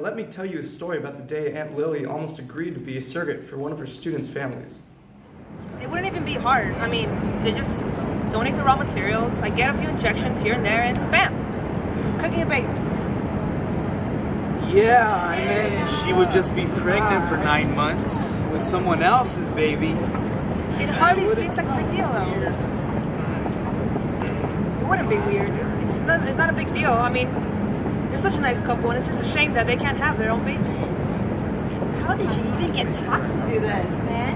let me tell you a story about the day Aunt Lily almost agreed to be a surrogate for one of her students' families. It wouldn't even be hard. I mean, they just donate the raw materials, I get a few injections here and there, and bam! Cooking a baby. Yeah, and then she would just be pregnant for 9 months with someone else's baby. It hardly seems like a big deal, though. It wouldn't be weird. It's not a big deal. I mean, they're such a nice couple, and it's just a shame that they can't have their own baby. How did you even get taught to do this, man?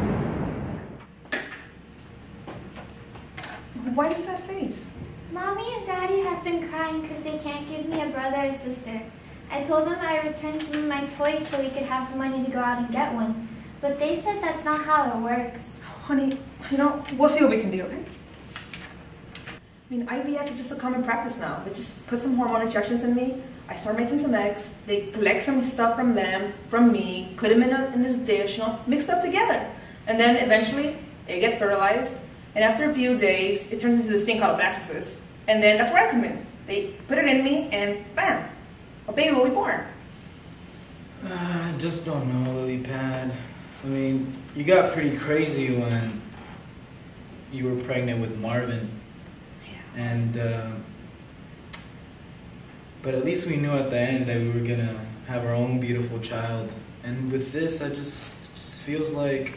Why does that face? Mommy and Daddy have been crying because they can't give me a brother or sister. I told them I returned some of my toys so we could have the money to go out and get one. But they said that's not how it works. Honey, we'll see what we can do, okay? I mean, IVF is just a common practice now. They just put some hormone injections in me, I start making some eggs, they collect some stuff from them, from me, put them in this dish, mix stuff together. And then eventually, it gets fertilized, and after a few days, it turns into this thing called a blastocyst. And then that's where I come in. They put it in me, and bam! A baby will be born. I just don't know, Lily Pad. I mean, you got pretty crazy when you were pregnant with Marvin. Yeah. And, but at least we knew at the end that we were gonna have our own beautiful child. And with this, it just feels like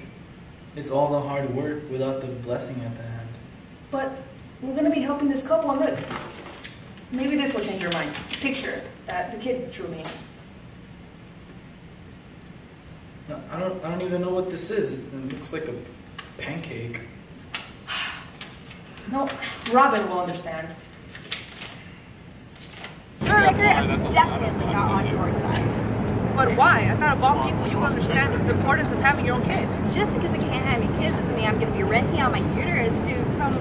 it's all the hard work without the blessing at the end. But we're gonna be helping this couple, and look, maybe this will change your mind. Picture that the kid drew me. I don't even know what this is. It looks like a pancake. No, Robin will understand. Surrogate, I'm definitely not on your side. But why? I thought of all people you would understand the importance of having your own kid. Just because I can't have any kids doesn't mean I'm going to be renting out my uterus to some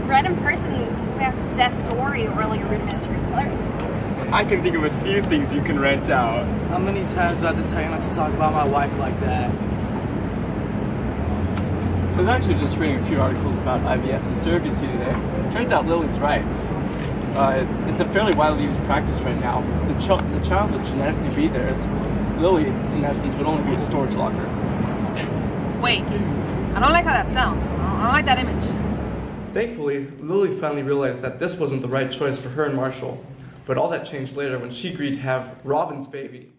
random person who has a sad story or like a rudimentary color. I can think of a few things you can rent out. How many times do I have to tell you not to talk about my wife like that? So I was actually just reading a few articles about IVF and surrogacy today. Turns out Lily's right. It's a fairly widely used practice right now. The child would genetically be theirs. Lily, in essence, would only be a storage locker. Wait, I don't like how that sounds. I don't like that image. Thankfully, Lily finally realized that this wasn't the right choice for her and Marshall. But all that changed later when she agreed to have Robin's baby.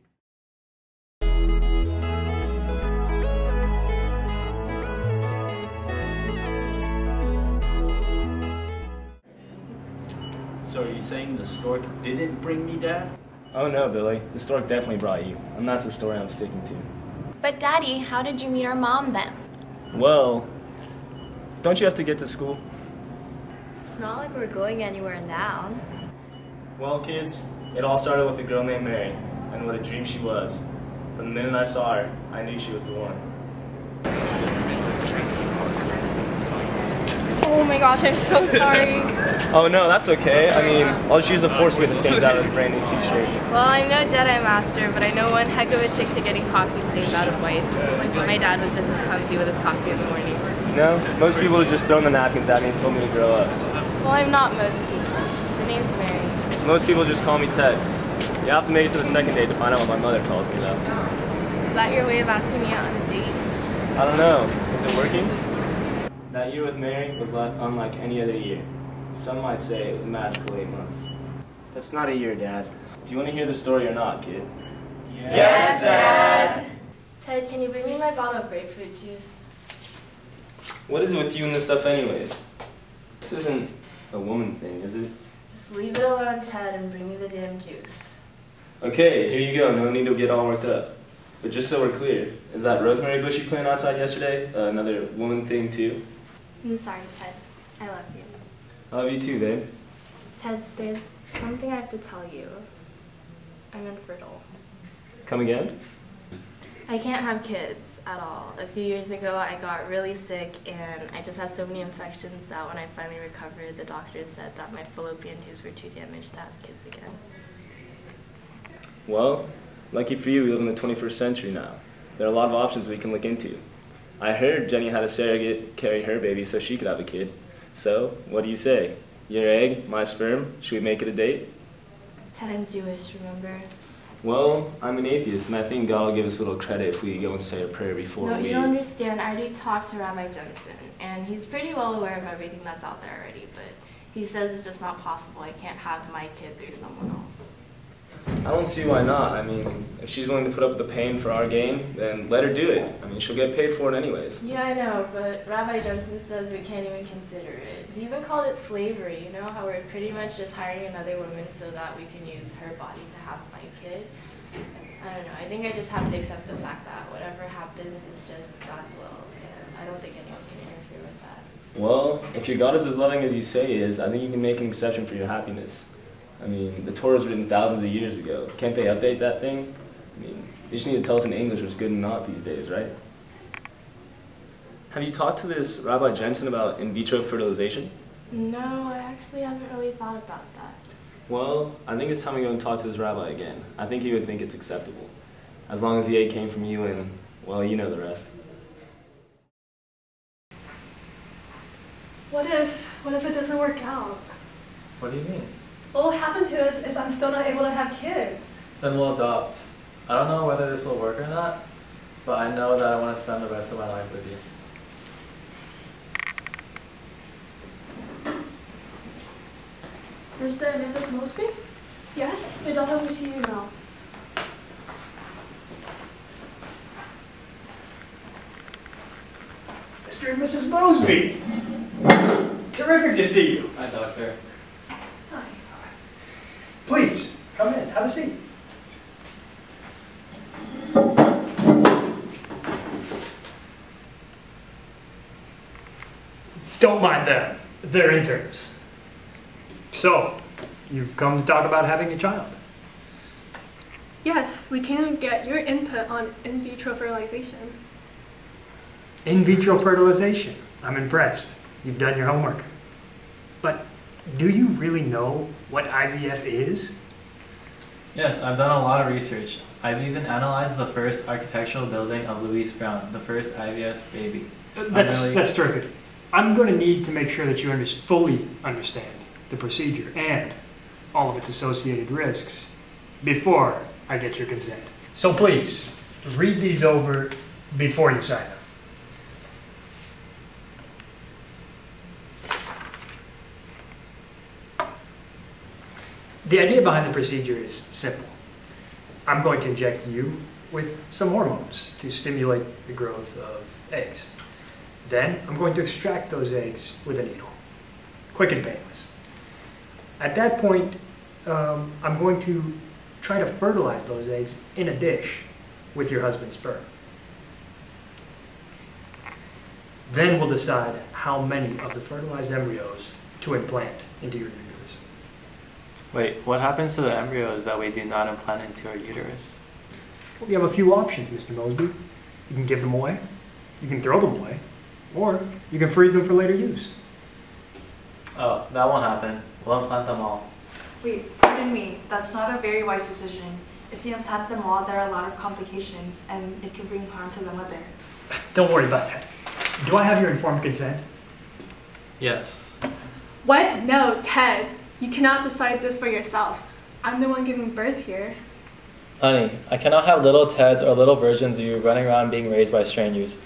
So are you saying the stork didn't bring me, Dad? Oh no, Billy. The stork definitely brought you, and that's the story I'm sticking to. But Daddy, how did you meet our mom then? Well, don't you have to get to school? It's not like we're going anywhere now. Well, kids, it all started with a girl named Mary, and what a dream she was. From the minute I saw her, I knew she was the one. Oh my gosh, I'm so sorry. Oh no, that's okay. I mean, I'll just use the force to get the stains out of this brand new t-shirt. Well, I'm no Jedi Master, but I know one heck of a trick to getting coffee stains out of white. My dad was just as clumsy with his coffee in the morning. No, most people have just thrown the napkins at me and told me to grow up. Well, I'm not most people. The name's Mary. Most people just call me Ted. You have to make it to the second date to find out what my mother calls me, though. Is that your way of asking me out on a date? I don't know. Is it working? That year with Mary was unlike any other year. Some might say it was a magical 8 months. That's not a year, Dad. Do you want to hear the story or not, kid? Yes, Dad! Ted, can you bring me my bottle of grapefruit juice? What is it with you and this stuff anyways? This isn't a woman thing, is it? Just leave it alone, Ted, and bring me the damn juice. Okay, here you go. No need to get all worked up. But just so we're clear, is that rosemary bush you planted outside yesterday another woman thing too? I'm sorry, Ted. I love you. I love you too, babe. Ted, there's something I have to tell you. I'm infertile. Come again? I can't have kids at all. A few years ago, I got really sick, and I just had so many infections that when I finally recovered, the doctors said that my fallopian tubes were too damaged to have kids again. Well, lucky for you, we live in the 21st century now. There are a lot of options we can look into. I heard Jenny had a surrogate carry her baby so she could have a kid. So, what do you say? Your egg, my sperm, should we make it a date? Ted, I'm Jewish, remember? Well, I'm an atheist, and I think God will give us a little credit if we go and say a prayer before No, we... you don't understand. I already talked to Rabbi Jensen, and he's pretty well aware of everything that's out there already, but he says it's just not possible. I can't have my kid through someone else. I don't see why not. I mean, if she's willing to put up with the pain for our gain, then let her do it. I mean, she'll get paid for it anyways. Yeah, I know, but Rabbi Jensen says we can't even consider it. He even called it slavery, you know, how we're pretty much just hiring another woman so that we can use her body to have my kid. I don't know, I think I just have to accept the fact that whatever happens is just God's will, and I don't think anyone can interfere with that. Well, if your God is as loving as you say he is, I think you can make an exception for your happiness. I mean, the Torah was written thousands of years ago. Can't they update that thing? I mean, you just need to tell us in English what's good and not these days, right? Have you talked to this Rabbi Jensen about in vitro fertilization? No, I actually haven't really thought about that. Well, I think it's time to go and talk to this rabbi again. I think he would think it's acceptable. As long as the egg came from you and, well, you know the rest. What if it doesn't work out? What do you mean? What will happen to us if I'm still not able to have kids? Then we'll adopt. I don't know whether this will work or not, but I know that I want to spend the rest of my life with you. Mr. and Mrs. Mosby? Yes, your daughter will see you now. Mr. and Mrs. Mosby! Terrific to see you. Hi, Doctor. Hi. Please, come in. Have a seat. Don't mind them. They're interns. So, you've come to talk about having a child. Yes, we came to get your input on in vitro fertilization. In vitro fertilization. I'm impressed. You've done your homework. But do you really know what IVF is? Yes, I've done a lot of research. I've even analyzed the first architectural building of Louise Brown, the first IVF baby. That's terrific. I'm going to need to make sure that you fully understand the procedure and all of its associated risks before I get your consent. So please, read these over before you sign them. The idea behind the procedure is simple. I'm going to inject you with some hormones to stimulate the growth of eggs. Then I'm going to extract those eggs with a needle, quick and painless. At that point, I'm going to try to fertilize those eggs in a dish with your husband's sperm. Then we'll decide how many of the fertilized embryos to implant into your uterus. Wait, what happens to the embryos that we do not implant into our uterus? Well, we have a few options, Mr. Mosby. You can give them away, you can throw them away, or you can freeze them for later use. Oh, that won't happen. We'll implant them all. Wait, pardon me. That's not a very wise decision. If you implant them all, there are a lot of complications, and it can bring harm to the mother. Don't worry about that. Do I have your informed consent? Yes. What? No, Ted. You cannot decide this for yourself. I'm the one giving birth here. Honey, I cannot have little Teds or little versions of you running around being raised by strangers.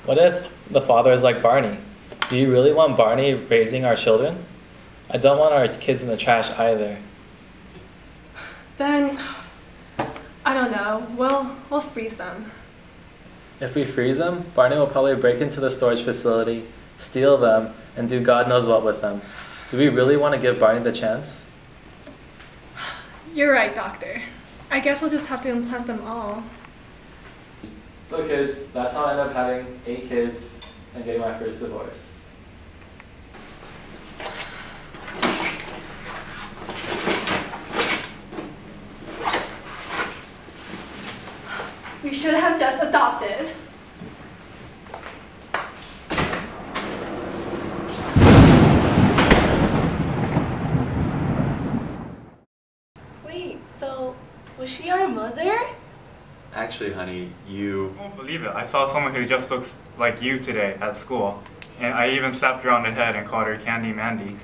What if the father is like Barney? Do you really want Barney raising our children? I don't want our kids in the trash either. Then, I don't know. We'll freeze them. If we freeze them, Barney will probably break into the storage facility, steal them, and do God knows what with them. Do we really want to give Barney the chance? You're right, Doctor. I guess we'll just have to implant them all. So kids, that's how I ended up having 8 kids and getting my first divorce. We should have just adopted. Wait, so was she our mother? Actually, honey, you... I won't believe it. I saw someone who just looks like you today at school. And I even slapped her on the head and called her Candy Mandy.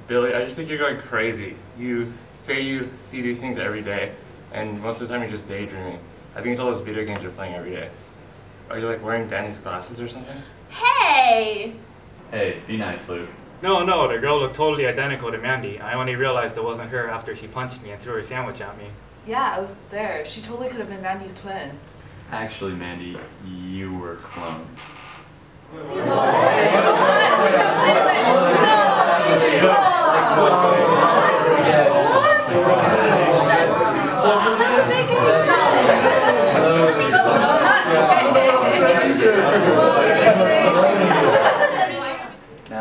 Billy, I just think you're going crazy. You say you see these things every day, and most of the time you're just daydreaming. I think it's all those video games you're playing every day. Are you like wearing Danny's glasses or something? Hey! Hey, be nice, Luke. No, the girl looked totally identical to Mandy. I only realized it wasn't her after she punched me and threw her sandwich at me. Yeah, I was there. She totally could have been Mandy's twin. Actually, Mandy, you were cloned.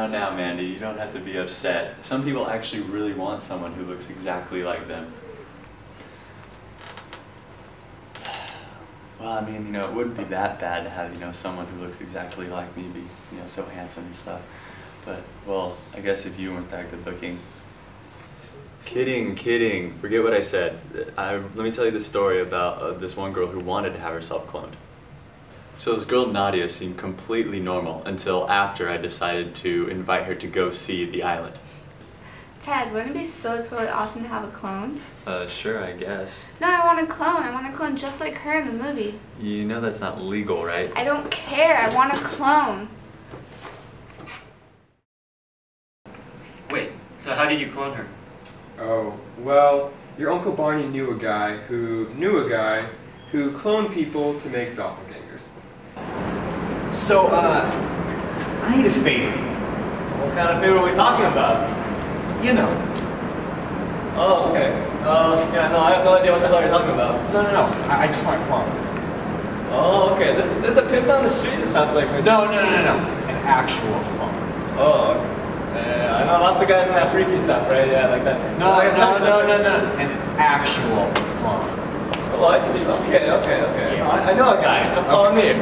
Now, Mandy, you don't have to be upset. Some people actually really want someone who looks exactly like them. Well, I mean, it wouldn't be that bad to have, someone who looks exactly like me be, so handsome and stuff. But, well, I guess if you weren't that good looking. Kidding. Forget what I said. Let me tell you the story about this one girl who wanted to have herself cloned. So this girl Nadia seemed completely normal until after I decided to invite her to go see the island. Ted, wouldn't it be so totally awesome to have a clone? Sure, I guess. No, I want a clone. I want a clone just like her in the movie. You know that's not legal, right? I don't care. I want a clone. Wait, so how did you clone her? Oh, well, your Uncle Barney knew a guy who cloned people to make doppelgangers. So, I need a favor. What kind of favor are we talking about? You know. Oh, okay. Yeah, no, I have no idea what the hell you're talking about. No. I just want a clone. Oh, okay. There's a pimp down the street if that's like... No. An actual clone. Oh, okay. I know lots of guys in that freaky stuff, right? Yeah, like that. No. An actual clone. Oh, I see. Okay. Yeah. I know a guy. Don't follow me.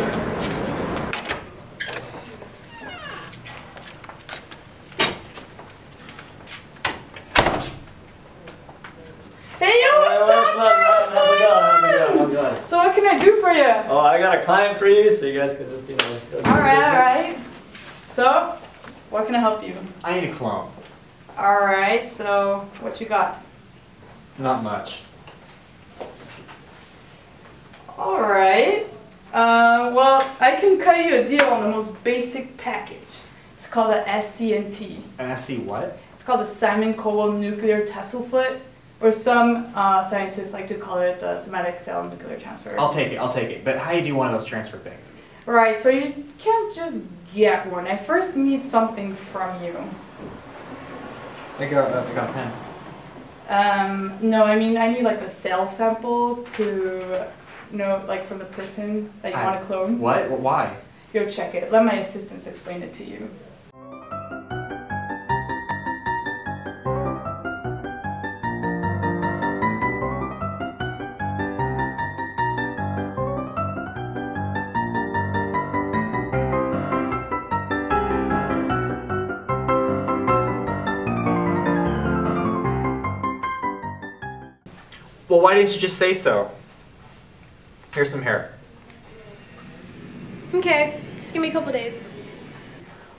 How's it going? So what can I do for you? Oh, I got a client for you, so you guys can just, go do Alright. So, what can I help you? I need a clone. Alright, so what you got? Not much. Alright. Well, I can cut you a deal on the most basic package. It's called a SC&T. An SC what? It's called the Simon Cowell Nuclear Tesselfoot. Or some scientists like to call it the somatic cell nuclear transfer. I'll take it. But how do you do one of those transfer things? Right, so you can't just get one. I first need something from you. I got a pen. No, I mean, I need like a cell sample to like from the person that you want to clone. What? Why? Go check it. Let my assistants explain it to you. Well, why didn't you just say so? Here's some hair. Okay, just give me a couple days.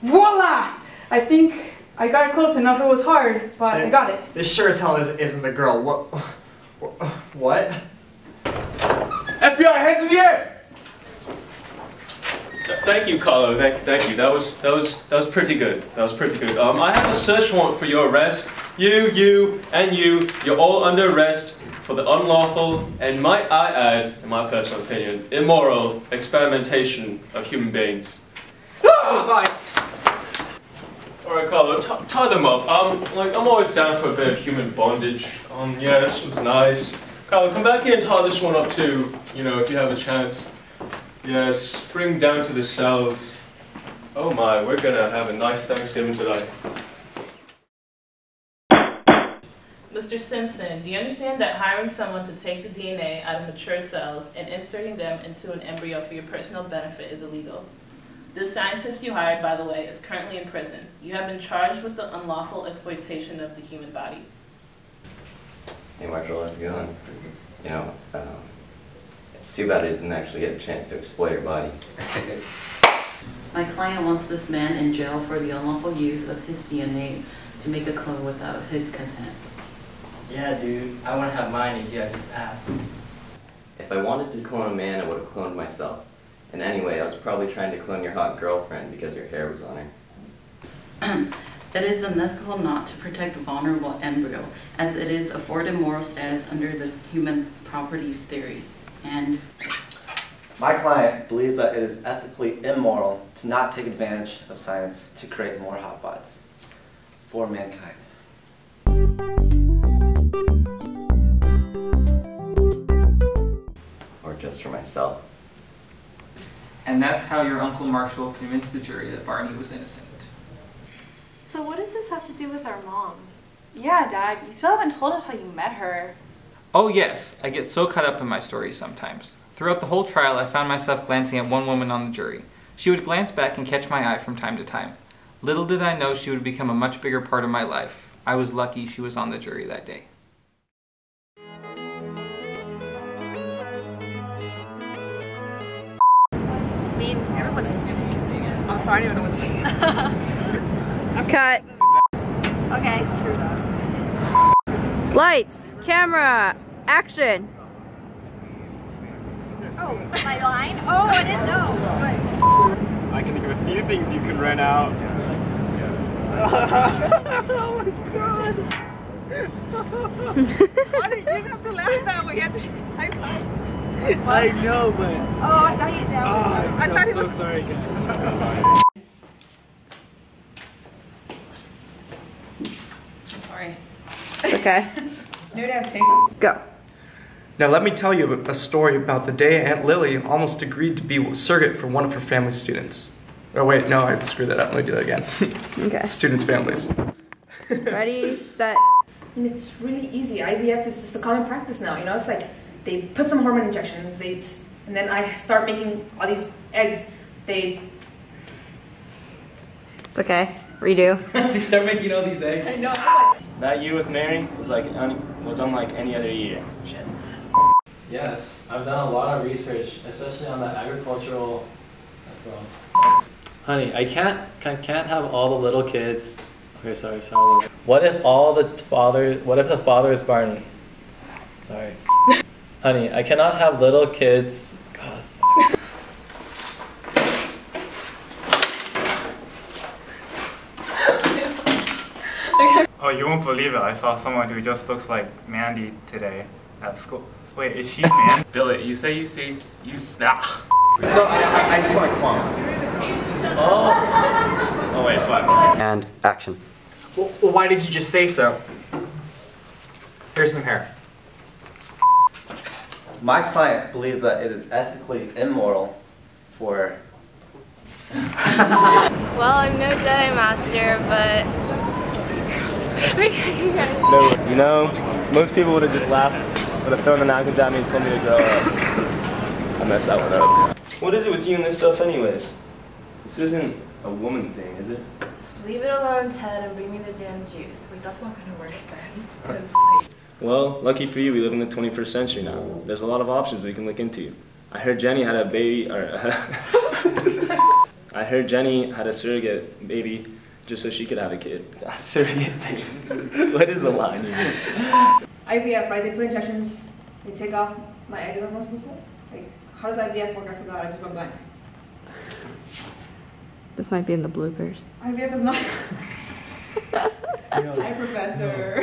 Voila! I think I got it close enough. It was hard, but I got it. This sure as hell isn't the girl. What? FBI, hands in the air! Thank you, Carlo. Thank you. That was pretty good. I have a search warrant for your arrest. You, and you. You're all under arrest for the unlawful, and might I add, in my personal opinion, immoral experimentation of human beings. Bye. All right, Carlo, tie them up. I'm always down for a bit of human bondage. Yeah, this was nice. Carlo, come back here and tie this one up too. If you have a chance. Yes, bring down to the cells. Oh my, we're gonna have a nice Thanksgiving tonight. Mr. Simpson, do you understand that hiring someone to take the DNA out of mature cells and inserting them into an embryo for your personal benefit is illegal? The scientist you hired, by the way, is currently in prison. You have been charged with the unlawful exploitation of the human body. Hey Marshall, how's it going? It's too bad I didn't actually get a chance to exploit your body. My client wants this man in jail for the unlawful use of his DNA to make a clone without his consent. Yeah, dude. I want to have mine if you had just asked. If I wanted to clone a man, I would have cloned myself. And anyway, I was probably trying to clone your hot girlfriend because her hair was on her. It is unethical not to protect the vulnerable embryo, as it is afforded moral status under the human properties theory. And my client believes that it is ethically immoral to not take advantage of science to create more hotbots for mankind. Or just for myself. And that's how your Uncle Marshall convinced the jury that Barney was innocent. So what does this have to do with our mom? Yeah, Dad, you still haven't told us how you met her. Oh yes, I get so caught up in my stories sometimes. Throughout the whole trial, I found myself glancing at one woman on the jury. She would glance back and catch my eye from time to time. Little did I know she would become a much bigger part of my life. I was lucky she was on the jury that day. I mean, everyone's... I'm sorry, I don't even know what to say. Cut. Okay, screwed up. Lights, camera, action. Oh, my line? Oh, I didn't know. I can think of a few things you could rent out. Oh my god! Why did you have to laugh that way? You have to high five. I know, but... Oh, I thought you did. I thought it was... so sorry, guys. I'm sorry. Okay. New to take. Go. Now let me tell you a story about the day Aunt Lily almost agreed to be a surrogate for one of her family students. Oh wait, no, I screwed that up. Let me do that again. Okay. Students' families. Ready, set. And it's really easy. IVF is just a common practice now. You know, it's like they put some hormone injections. And then I start making all these eggs. It's okay. Redo. They start making all these eggs. I know. That year with Mary was unlike any other year. Yes, I've done a lot of research, especially on the agricultural. Let's go. Honey, I can't have all the little kids. Okay, sorry. What if the father is Barney? Sorry. Honey, I cannot have little kids. God. Oh, you won't believe it. I saw someone who just looks like Mandy today at school. Wait, is she Mandy? Billy, you say you snap. No, I just want to clone. Oh wait, fuck. And action. Well, why did you just say so? Here's some hair. My client believes that it is ethically immoral for... Well, I'm no Jedi Master, but... No, you know, most people would have just laughed, would have thrown the napkins at me and told me to grow up. I messed that one up. What is it with you and this stuff anyways? This isn't a woman thing, is it? Just leave it alone, Ted, and bring me the damn juice. Wait, that's not gonna work then. Well, lucky for you, we live in the 21st century now. There's a lot of options we can look into. I heard Jenny had a baby, I heard Jenny had a surrogate baby just so she could have a kid. Surrogate baby. What is the line you mean? IVF, right? They put injections, they take off my egg, is that what I'm supposed to say? Like, how does IVF work? I forgot, I just went blank. This might be in the bloopers. IVF is not... Hi, Professor.